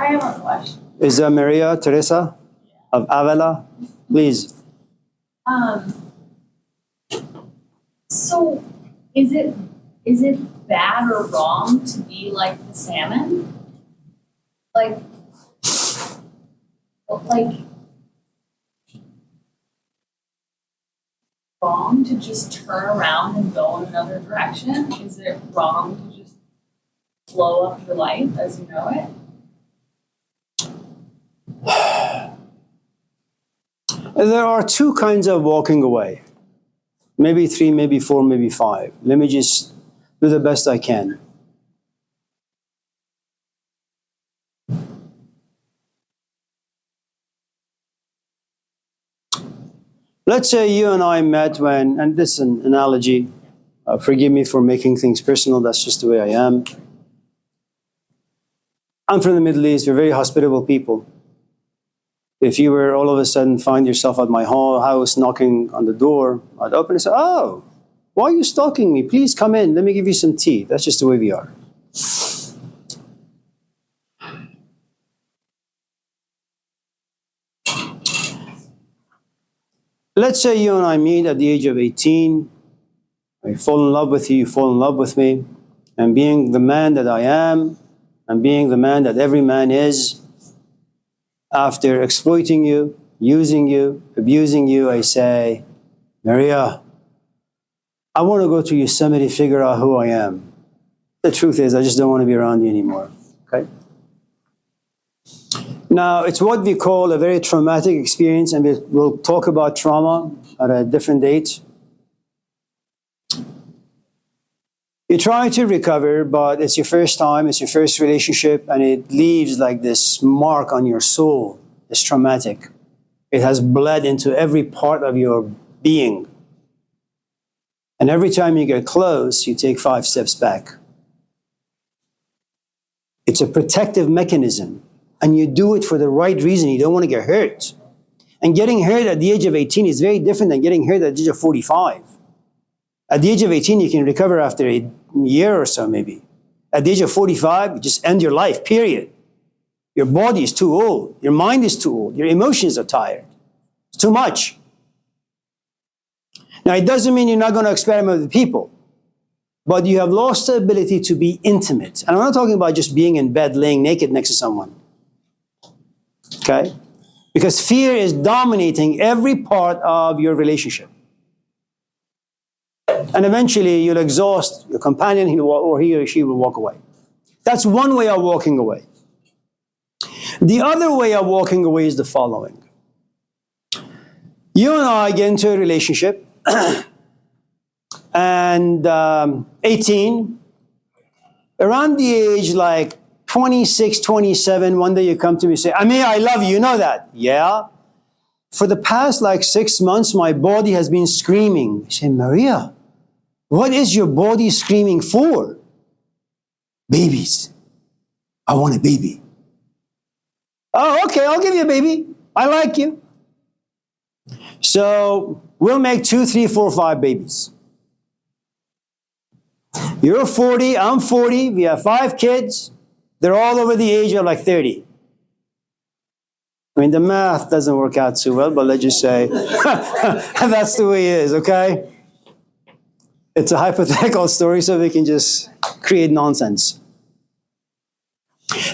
I have a question. Is that Maria Teresa of Avila? Please. So is it bad or wrong to be like the salmon? Like wrong to just turn around and go in another direction? Is it wrong to just blow up your life as you know it? There are two kinds of walking away. Maybe 3, maybe 4, maybe 5. Let me just do the best I can. Let's say you and I met when, and this is an analogy, forgive me for making things personal, that's just the way I am. I'm from the Middle East, we're very hospitable people. If you were all of a sudden find yourself at my house knocking on the door, I'd open and say, oh, why are you stalking me? Please come in, let me give you some tea. That's just the way we are. Let's say you and I meet at the age of 18. I fall in love with you, you fall in love with me. And being the man that I am, and being the man that every man is, after exploiting you, using you, abusing you, I say, Maria, I want to go to Yosemite, figure out who I am. The truth is, I just don't want to be around you anymore, okay? Now, it's what we call a very traumatic experience, and we'll talk about trauma at a different date. You're trying to recover, but it's your first time, it's your first relationship, and it leaves like this mark on your soul. It's traumatic. It has bled into every part of your being. And every time you get close, you take 5 steps back. It's a protective mechanism, and you do it for the right reason. You don't want to get hurt. And getting hurt at the age of 18 is very different than getting hurt at the age of 45. At the age of 18, you can recover after a year or so, maybe. At the age of 45, you just end your life, period. Your body is too old. Your mind is too old. Your emotions are tired. It's too much. Now, it doesn't mean you're not going to experiment with people, but you have lost the ability to be intimate. And I'm not talking about just being in bed, laying naked next to someone. Okay? Because fear is dominating every part of your relationship. And eventually, you'll exhaust your companion, or he or she will walk away. That's one way of walking away. The other way of walking away is the following. You and I get into a relationship, and 18, around the age like 26, 27, one day you come to me and say, Amir, I love you, you know that? Yeah. For the past like 6 months, my body has been screaming. I say, Maria, what is your body screaming for? Babies. I want a baby. Oh, okay, I'll give you a baby. I like you. So we'll make 2, 3, 4, 5 babies. You're 40, I'm 40, we have 5 kids. They're all over the age of like 30. I mean, the math doesn't work out too well, but let's just say that's the way it is, okay? It's a hypothetical story, so we can just create nonsense.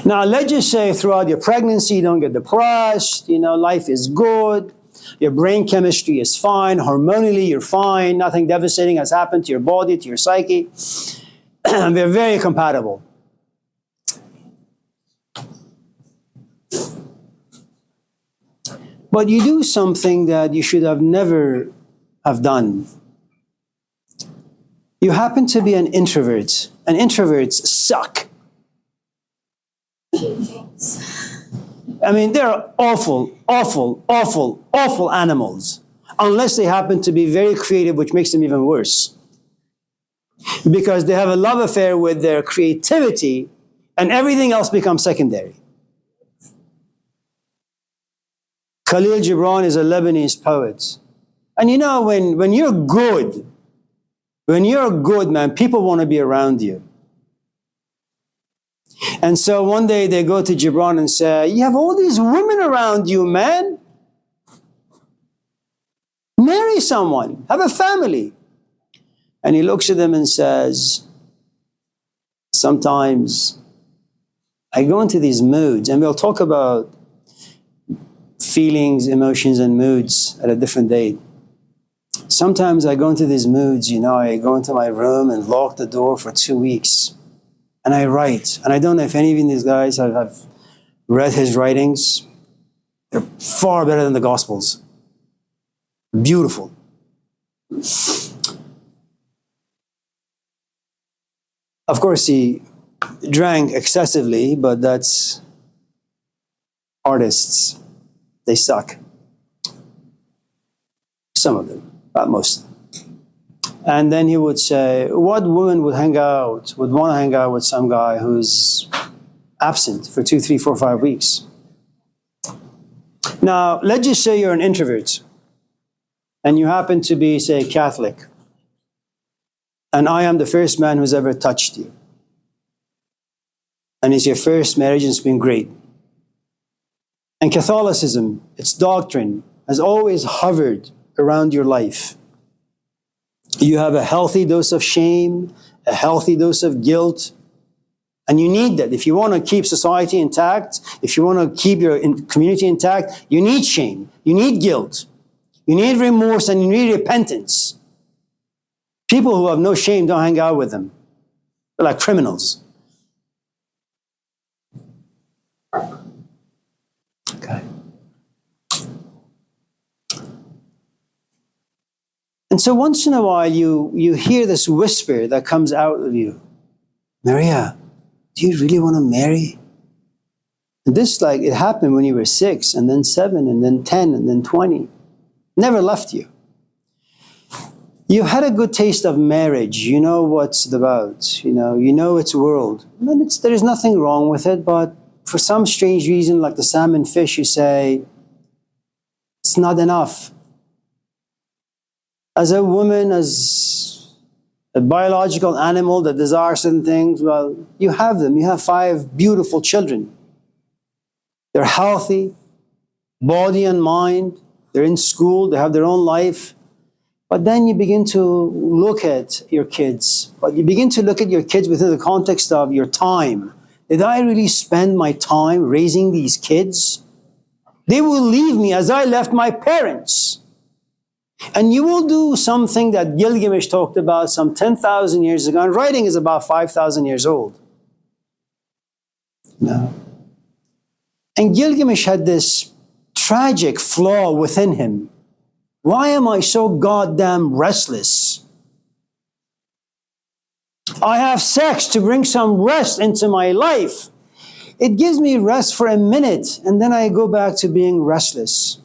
Now, let's just say throughout your pregnancy, you don't get depressed, life is good, your brain chemistry is fine, hormonally you're fine, nothing devastating has happened to your body, to your psyche. We're very compatible. But you do something that you should have never have done. You happen to be an introvert, and introverts suck. I mean, they're awful, awful, awful, awful animals, unless they happen to be very creative, which makes them even worse. Because they have a love affair with their creativity, and everything else becomes secondary. Khalil Gibran is a Lebanese poet. And when you're good, man, people want to be around you. And so one day they go to Gibran and say, you have all these women around you, man. Marry someone, have a family. And he looks at them and says, sometimes I go into these moods, and we'll talk about feelings, emotions, and moods at a different date. Sometimes I go into these moods, I go into my room and lock the door for 2 weeks. And I write. And I don't know if any of these guys have read his writings. They're far better than the Gospels. Beautiful. Of course, he drank excessively, but that's artists. They suck. Some of them, not most of them. And then he would say, what woman would want to hang out with some guy who's absent for 2, 3, 4, 5 weeks? Now, let's just say you're an introvert and you happen to be, say, Catholic. And I am the first man who's ever touched you. And it's your first marriage and it's been great. And Catholicism, its doctrine, has always hovered around your life. You have a healthy dose of shame, a healthy dose of guilt, and you need that. If you want to keep society intact, if you want to keep your community intact, you need shame, you need guilt, you need remorse, and you need repentance. People who have no shame, don't hang out with them. They're like criminals. Okay. And so once in a while, you hear this whisper that comes out of you. Maria, do you really want to marry? And this, it happened when you were 6, and then 7, and then 10, and then 20. Never left you. You had a good taste of marriage. You know what's about. You know its world. And there is nothing wrong with it, but for some strange reason, like the salmon fish, you say, it's not enough. As a woman, as a biological animal that desires certain things, well, you have them. You have 5 beautiful children. They're healthy, body and mind. They're in school. They have their own life. But then you begin to look at your kids. But you begin to look at your kids within the context of your time. Did I really spend my time raising these kids? They will leave me as I left my parents. And you will do something that Gilgamesh talked about some 10,000 years ago. And writing is about 5,000 years old. No. And Gilgamesh had this tragic flaw within him. Why am I so goddamn restless? I have sex to bring some rest into my life. It gives me rest for a minute, and then I go back to being restless.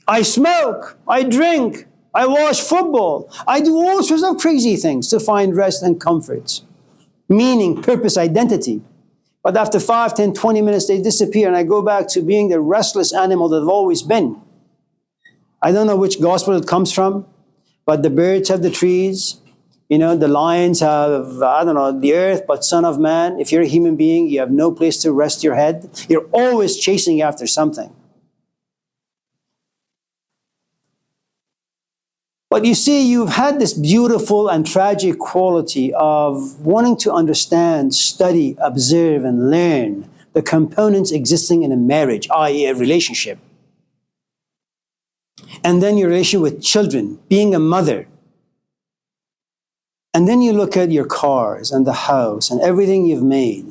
I smoke, I drink, I watch football. I do all sorts of crazy things to find rest and comfort, meaning, purpose, identity. But after 5, 10, 20 minutes, they disappear, and I go back to being the restless animal that I've always been. I don't know which gospel it comes from, but the birds have the trees. The lions have, the earth, but son of man, if you're a human being, you have no place to rest your head. You're always chasing after something. But you see, you've had this beautiful and tragic quality of wanting to understand, study, observe, and learn the components existing in a marriage, i.e. a relationship. And then your relationship with children, being a mother. And then you look at your cars and the house and everything you've made,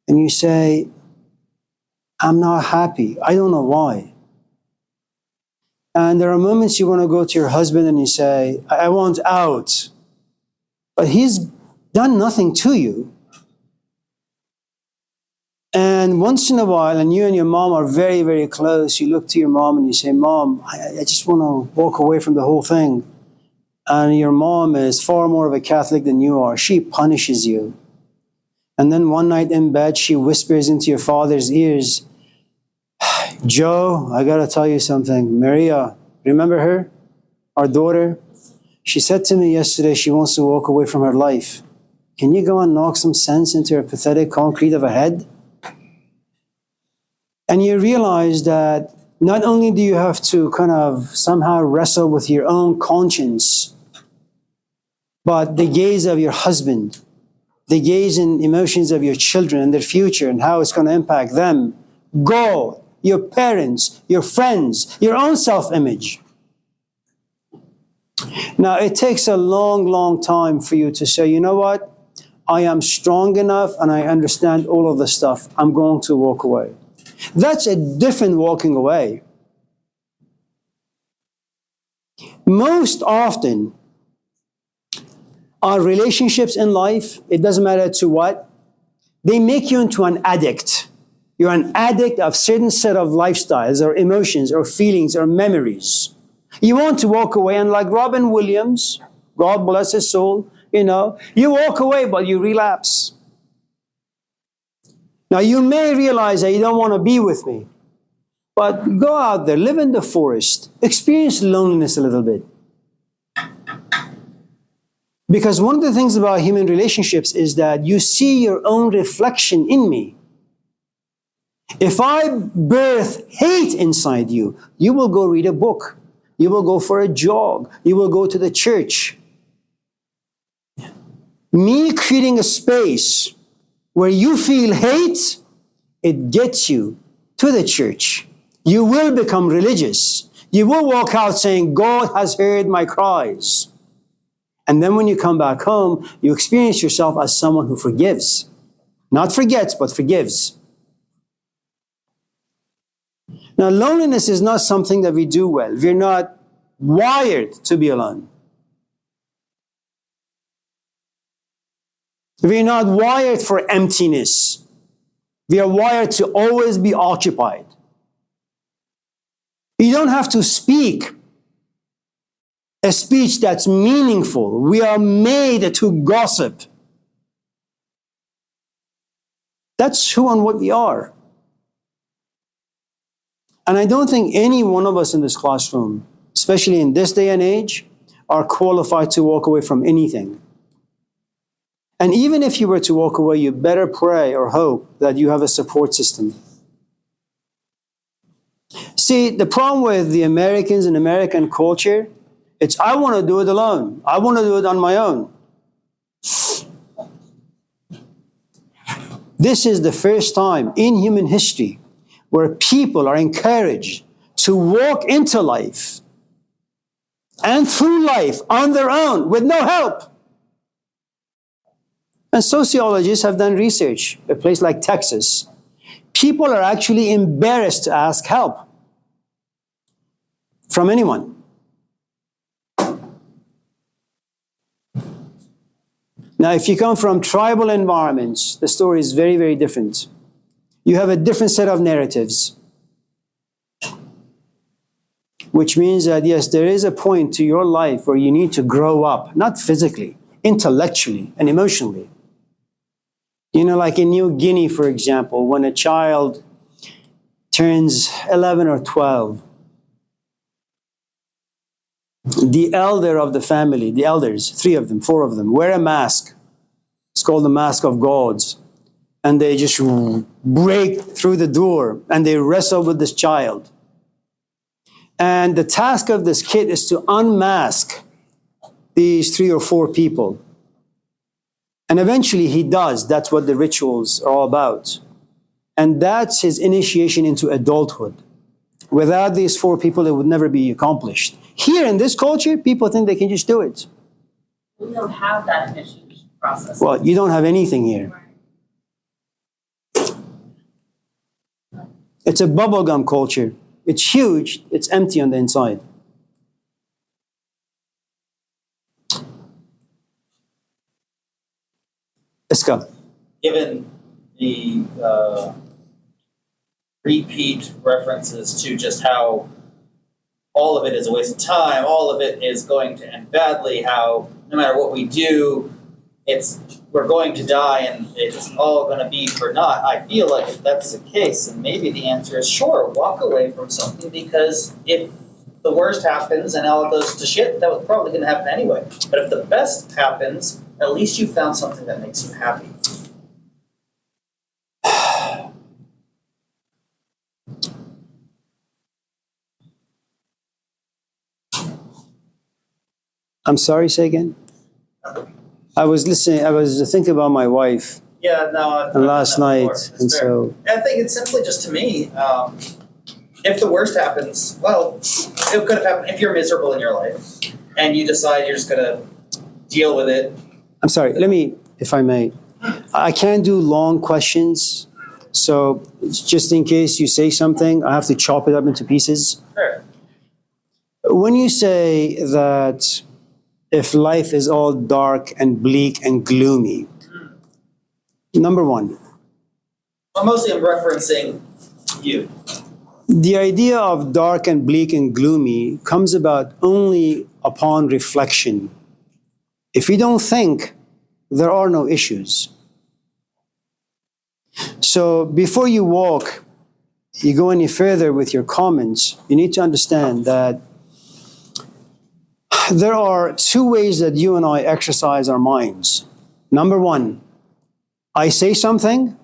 and you say, I'm not happy. I don't know why. And there are moments you want to go to your husband and you say, I want out. But he's done nothing to you. And once in a while, and you and your mom are very, very close, you look to your mom and you say, Mom, I just want to walk away from the whole thing. And your mom is far more of a Catholic than you are. She punishes you. And then one night in bed, she whispers into your father's ears, Joe, I got to tell you something. Maria, remember her? Our daughter? She said to me yesterday she wants to walk away from her life. Can you go and knock some sense into a pathetic concrete of a head? And you realize that not only do you have to kind of somehow wrestle with your own conscience, but the gaze of your husband, the gaze and emotions of your children and their future and how it's going to impact them, God, your parents, your friends, your own self-image. Now, it takes a long, long time for you to say, you know what? I am strong enough and I understand all of this stuff. I'm going to walk away. That's a different walking away. Most often, our relationships in life, it doesn't matter to what, they make you into an addict. You're an addict of certain set of lifestyles or emotions or feelings or memories. You want to walk away, and like Robin Williams, God bless his soul, you walk away, but you relapse. Now, you may realize that you don't want to be with me, but go out there, live in the forest, experience loneliness a little bit. Because one of the things about human relationships is that you see your own reflection in me. If I birth hate inside you, you will go read a book. You will go for a jog. You will go to the church. Me creating a space where you feel hate, it gets you to the church. You will become religious. You will walk out saying, God has heard my cries. And then when you come back home, you experience yourself as someone who forgives. Not forgets, but forgives. Now, loneliness is not something that we do well. We're not wired to be alone. We're not wired for emptiness. We are wired to always be occupied. You don't have to speak a speech that's meaningful. We are made to gossip. That's who and what we are. And I don't think any one of us in this classroom, especially in this day and age, are qualified to walk away from anything. And even if you were to walk away, you better pray or hope that you have a support system. See, the problem with the Americans and American culture, it's I want to do it alone. I want to do it on my own. This is the first time in human history where people are encouraged to walk into life and through life on their own with no help. And sociologists have done research. A place like Texas, people are actually embarrassed to ask help from anyone. Now, if you come from tribal environments, the story is very, very different. You have a different set of narratives. Which means that, yes, there is a point to your life where you need to grow up, not physically, intellectually and emotionally. Like in New Guinea, for example, when a child turns 11 or 12, the elder of the family, the elders, 3 of them, 4 of them, wear a mask. It's called the mask of gods. And they just break through the door and they wrestle with this child. And the task of this kid is to unmask these 3 or 4 people. And eventually he does. That's what the rituals are all about. And that's his initiation into adulthood. Without these 4 people, it would never be accomplished. Here in this culture, people think they can just do it. We don't have that initiation process. Well, you don't have anything here. It's a bubblegum culture. It's huge. It's empty on the inside. Let's go. Given the repeat references to just how all of it is a waste of time, all of it is going to end badly, how no matter what we do, we're going to die and it's all going to be for naught. I feel like if that's the case, then maybe the answer is sure, walk away from something, because if the worst happens and all goes to shit, that was probably going to happen anyway. But if the best happens, at least you found something that makes you happy. I'm sorry, say again? I was thinking about my wife Yeah, no, I've and done last that before. night, It's and fair. so I think it's simply just to me, if the worst happens, well, it could have happened if you're miserable in your life and you decide you're just going to deal with it. I'm sorry, let me, if I may, I can't do long questions, so just in case you say something, I have to chop it up into pieces. Sure. When you say that if life is all dark and bleak and gloomy, number one, Well, mostly I'm referencing you. the idea of dark and bleak and gloomy comes about only upon reflection. If you don't think, there are no issues. So before you go any further with your comments, you need to understand that there are two ways that you and I exercise our minds. Number one, I say something,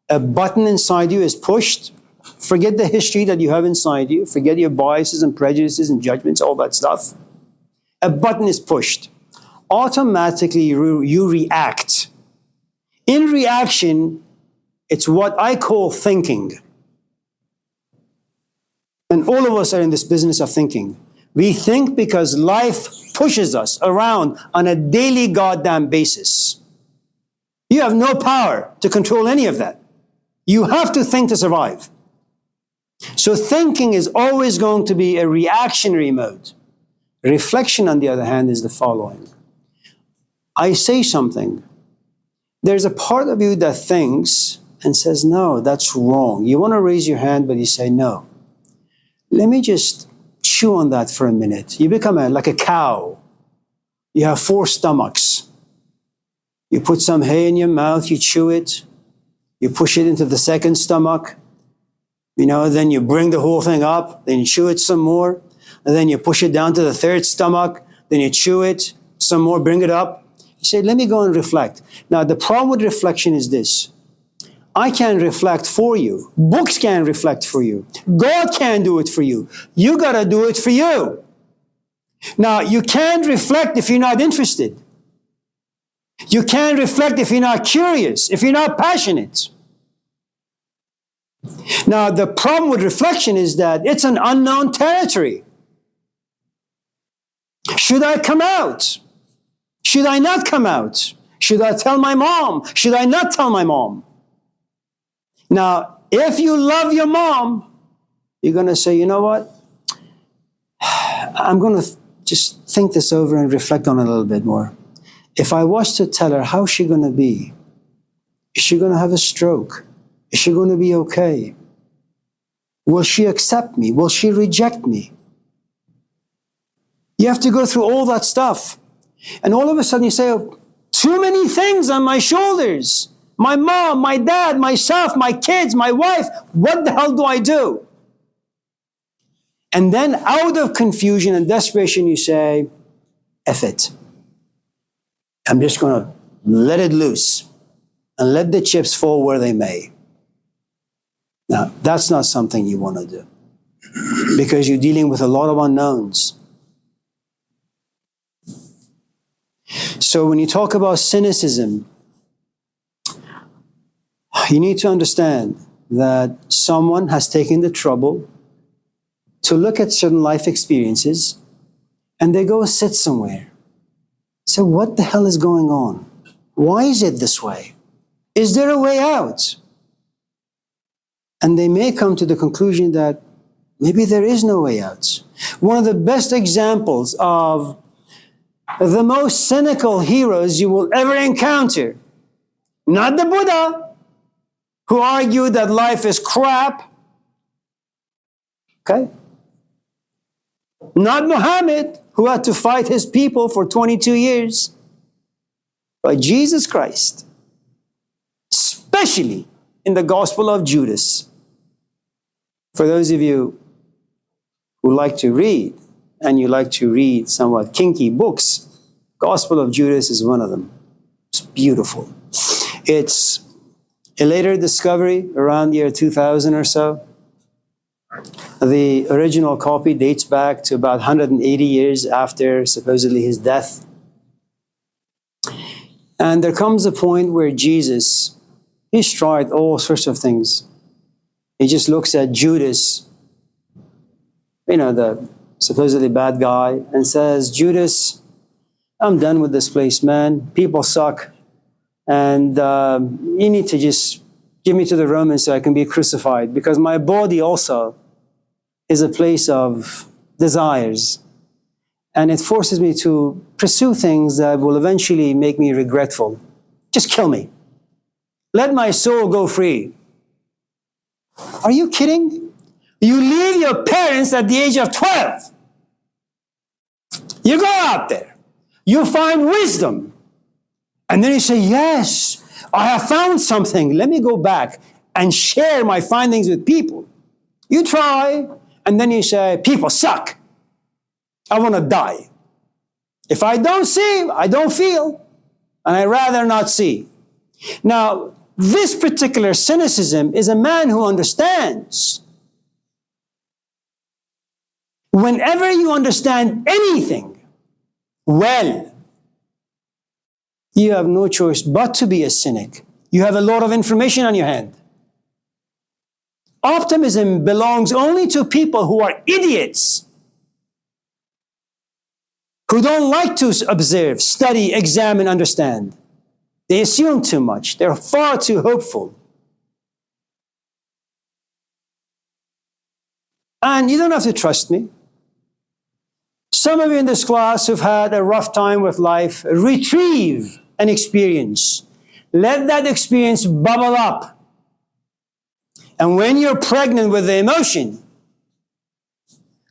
a button inside you is pushed. Forget the history that you have inside you. Forget your biases and prejudices and judgments, all that stuff. A button is pushed. Automatically, you react. In reaction, it's what I call thinking. And all of us are in this business of thinking. We think because life pushes us around on a daily goddamn basis. You have no power to control any of that. You have to think to survive. So thinking is always going to be a reactionary mode. Reflection, on the other hand, is the following. I say something. There's a part of you that thinks and says, no, that's wrong. You want to raise your hand, but you say, no. Let me just chew on that for a minute. You become like a cow. You have 4 stomachs. You put some hay in your mouth, you chew it. You push it into the second stomach. Then you bring the whole thing up, then you chew it some more. And then you push it down to the 3rd stomach, then you chew it some more, bring it up. You say, let me go and reflect. Now, the problem with reflection is this. I can't reflect for you. Books can't reflect for you. God can't do it for you. You got to do it for you. Now, you can't reflect if you're not interested. You can't reflect if you're not curious, if you're not passionate. Now, the problem with reflection is that it's an unknown territory. Should I come out? Should I not come out? Should I tell my mom? Should I not tell my mom? Now, if you love your mom, you're going to say, you know what? I'm going to just think this over and reflect on it a little bit more. If I was to tell her, how's she going to be? Is she going to have a stroke? Is she going to be okay? Will she accept me? Will she reject me? You have to go through all that stuff. And all of a sudden you say, oh, too many things on my shoulders. My mom, my dad, myself, my kids, my wife. What the hell do I do? And then out of confusion and desperation, you say, F it. I'm just going to let it loose and let the chips fall where they may. Now, that's not something you want to do because you're dealing with a lot of unknowns. So when you talk about cynicism, you need to understand that someone has taken the trouble to look at certain life experiences and they go sit somewhere. So what the hell is going on? Why is it this way? Is there a way out? And they may come to the conclusion that maybe there is no way out. One of the best examples of the most cynical heroes you will ever encounter, not the Buddha, who argued that life is crap, okay? Not Muhammad, who had to fight his people for 22 years, but Jesus Christ, especially in the Gospel of Judas. For those of you who like to read, and you like to read somewhat kinky books, Gospel of Judas is one of them. It's beautiful. It's a later discovery around the year 2000 or so. The original copy dates back to about 180 years after supposedly his death. And there comes a point where Jesus, he's tried all sorts of things. He just looks at Judas, the supposedly bad guy, and says, Judas, I'm done with this place, man. People suck. And you need to just give me to the Romans so I can be crucified, because my body also is a place of desires. And it forces me to pursue things that will eventually make me regretful. Just kill me. Let my soul go free. Are you kidding? You leave your parents at the age of 12. You go out there. You find wisdom. And then you say, yes, I have found something. Let me go back and share my findings with people. You try, and then you say, people suck. I want to die. If I don't see, I don't feel. And I'd rather not see. Now, this particular cynicism is a man who understands. Whenever you understand anything well, you have no choice but to be a cynic. You have a lot of information on your hand. Optimism belongs only to people who are idiots, who don't like to observe, study, examine, understand. They assume too much. They're far too hopeful. And you don't have to trust me. Some of you in this class who've had a rough time with life, retrieve an experience. Let that experience bubble up. And when you're pregnant with the emotion,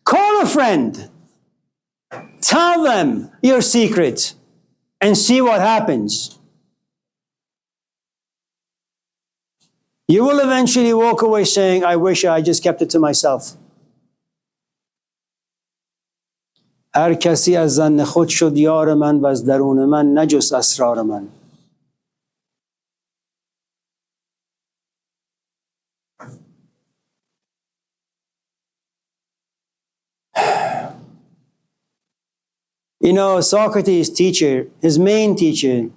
call a friend. Tell them your secret and see what happens. You will eventually walk away saying, I wish I just kept it to myself. هر کسی از ظن خود شد یار من و از درون من نجست اسرار من. Socrates' teacher, his main teacher,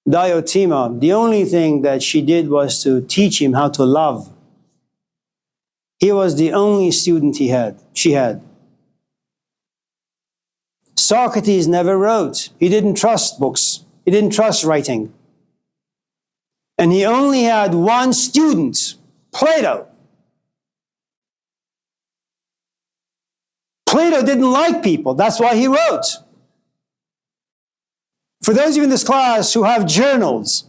Diotima, the only thing that she did was to teach him how to love. He was the only student she had. Socrates never wrote. He didn't trust books. He didn't trust writing. And he only had one student, Plato. Plato didn't like people. That's why he wrote. For those of you in this class who have journals,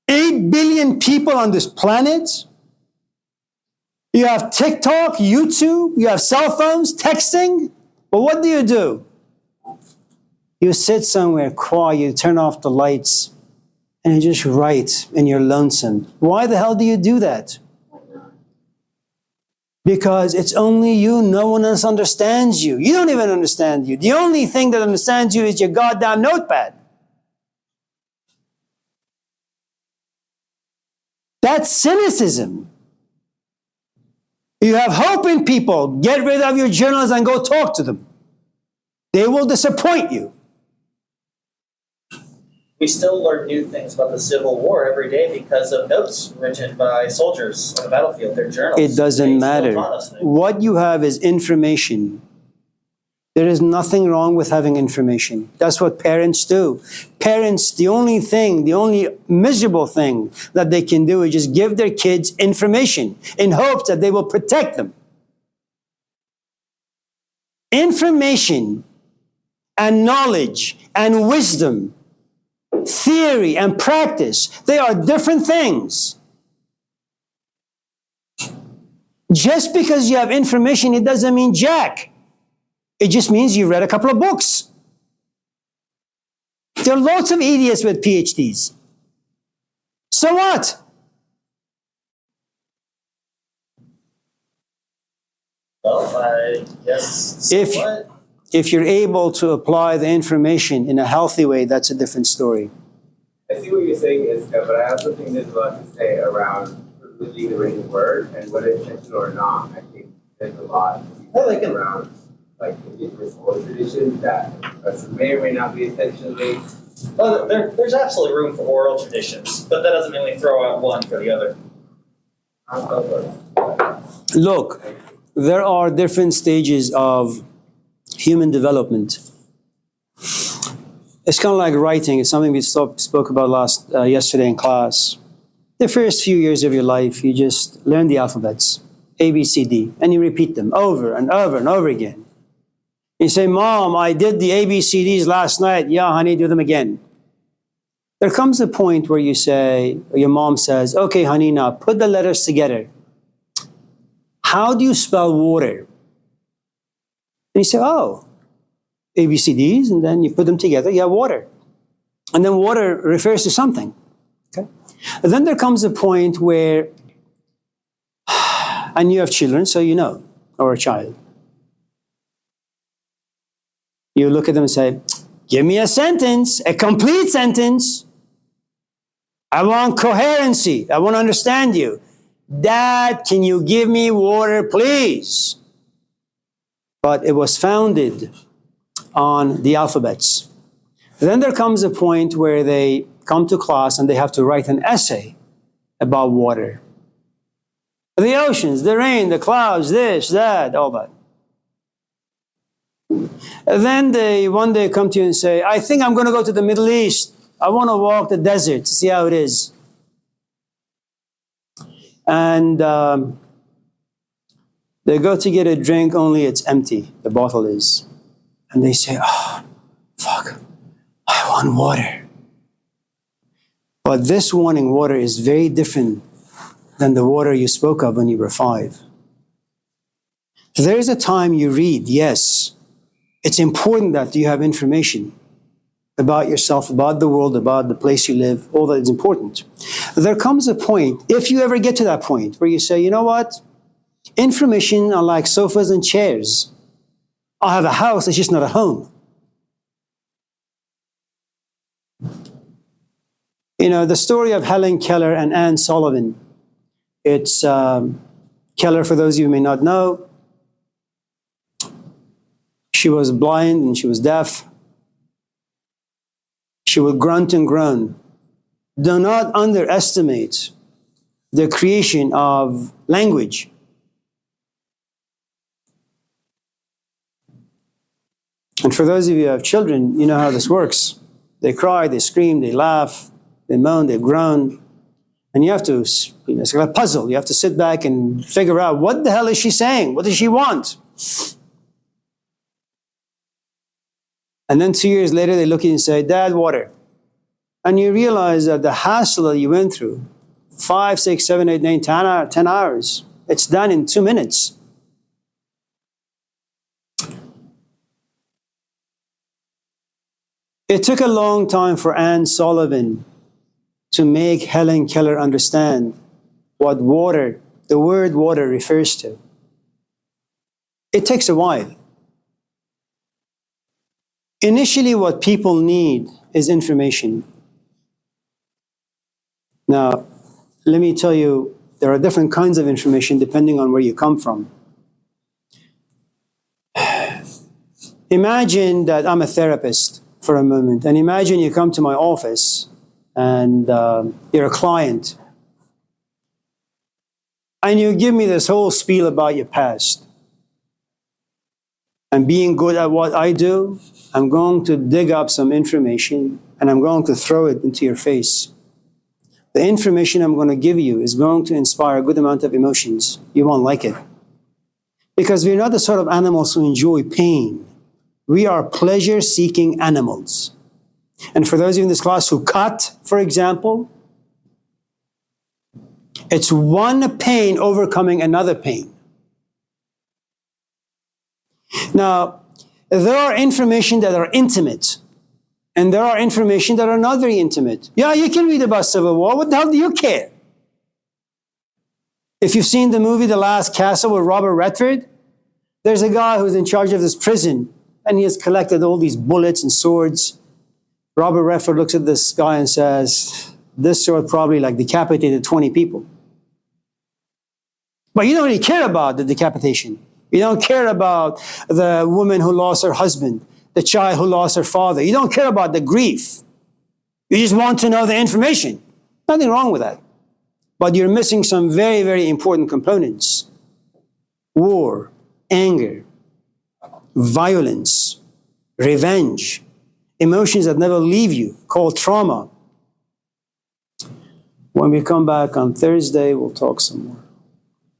8 billion people on this planet, you have TikTok, YouTube, you have cell phones, texting, but what do? You sit somewhere quiet, you turn off the lights, and you just write, and you're lonesome. Why the hell do you do that? Because it's only you. No one else understands you. You don't even understand you. The only thing that understands you is your goddamn notepad. That's cynicism. You have hope in people. Get rid of your journals and go talk to them. They will disappoint you. We still learn new things about the Civil War every day because of notes written by soldiers on the battlefield, their journals. It doesn't matter. What you have is information. There is nothing wrong with having information. That's what parents do. Parents, the only miserable thing that they can do is just give their kids information in hopes that they will protect them. Information and knowledge and wisdom, theory and practice, they are different things. Just because you have information, it doesn't mean jack. It just means you read a couple of books. There are lots of idiots with PhDs. So what? Well, I guess. So if you're able to apply the information in a healthy way, that's a different story. I see what you're saying, Iska, but I also think there's a lot to say around privileging the written word and whether it's intentional or not. I think there's a lot around like indigenous oral traditions that may or may not be intentionally. Well, there's absolutely room for oral traditions, but that doesn't mean we throw out one for the other. Look, there are different stages of human development. It's kind of like writing. It's something we spoke about yesterday in class. The first few years of your life, you just learn the alphabets, A, B, C, D, and you repeat them over and over and over again. You say, Mom, I did the ABCDs last night. Yeah, honey, do them again. There comes a point where you say, or your mom says, okay, honey, now put the letters together. How do you spell water? And you say, oh, ABCDs, and then you put them together, you have water. And then water refers to something. Okay? And then there comes a point where, and you have children, so you know, or a child. You look at them and say, give me a sentence, a complete sentence. I want coherency. I want to understand you. Dad, can you give me water, please? But it was founded on the alphabets. Then there comes a point where they come to class and they have to write an essay about water. The oceans, the rain, the clouds, this, that, all that. And then they one day come to you and say, I think I'm going to go to the Middle East. I want to walk the desert to see how it is. And they go to get a drink, only it's empty. The bottle is. And they say, oh, fuck, I want water. But this wanting water is very different than the water you spoke of when you were 5. There's a time you read, yes. It's important that you have information about yourself, about the world, about the place you live. All that is important. There comes a point, if you ever get to that point, where you say, you know what? Information are like sofas and chairs. I have a house, it's just not a home. You know, the story of Helen Keller and Anne Sullivan. It's Keller, for those of you who may not know. She was blind and she was deaf. She would grunt and groan. Do not underestimate the creation of language. And for those of you who have children, you know how this works. They cry, they scream, they laugh, they moan, they groan. And you have to, it's like a puzzle. You have to sit back and figure out, what the hell is she saying? What does she want? And then 2 years later, they look at you and say, Dad, water. And you realize that the hassle that you went through, 5, 6, 7, 8, 9, 10 hours, it's done in 2 minutes. It took a long time for Anne Sullivan to make Helen Keller understand what water, the word water, refers to. It takes a while. Initially, what people need is information. Now, let me tell you, there are different kinds of information depending on where you come from. Imagine that I'm a therapist for a moment, and imagine you come to my office and you're a client, and you give me this whole spiel about your past. And being good at what I do, I'm going to dig up some information and I'm going to throw it into your face. The information I'm going to give you is going to inspire a good amount of emotions. You won't like it. Because we're not the sort of animals who enjoy pain. We are pleasure-seeking animals. And for those of you in this class who cut, for example, it's one pain overcoming another pain. Now, there are information that are intimate, and there are information that are not very intimate. Yeah, you can read about Civil War. What the hell do you care? If you've seen the movie The Last Castle with Robert Redford, there's a guy who's in charge of this prison, and he has collected all these bullets and swords. Robert Redford looks at this guy and says, this sword probably like decapitated 20 people. But you don't really care about the decapitation. You don't care about the woman who lost her husband, the child who lost her father. You don't care about the grief. You just want to know the information. Nothing wrong with that. But you're missing some very, very important components. War, anger, violence, revenge, emotions that never leave you, called trauma. When we come back on Thursday, we'll talk some more.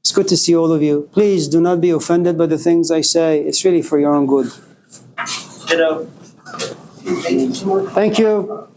It's good to see all of you. Please do not be offended by the things I say. It's really for your own good. Ditto. Thank you.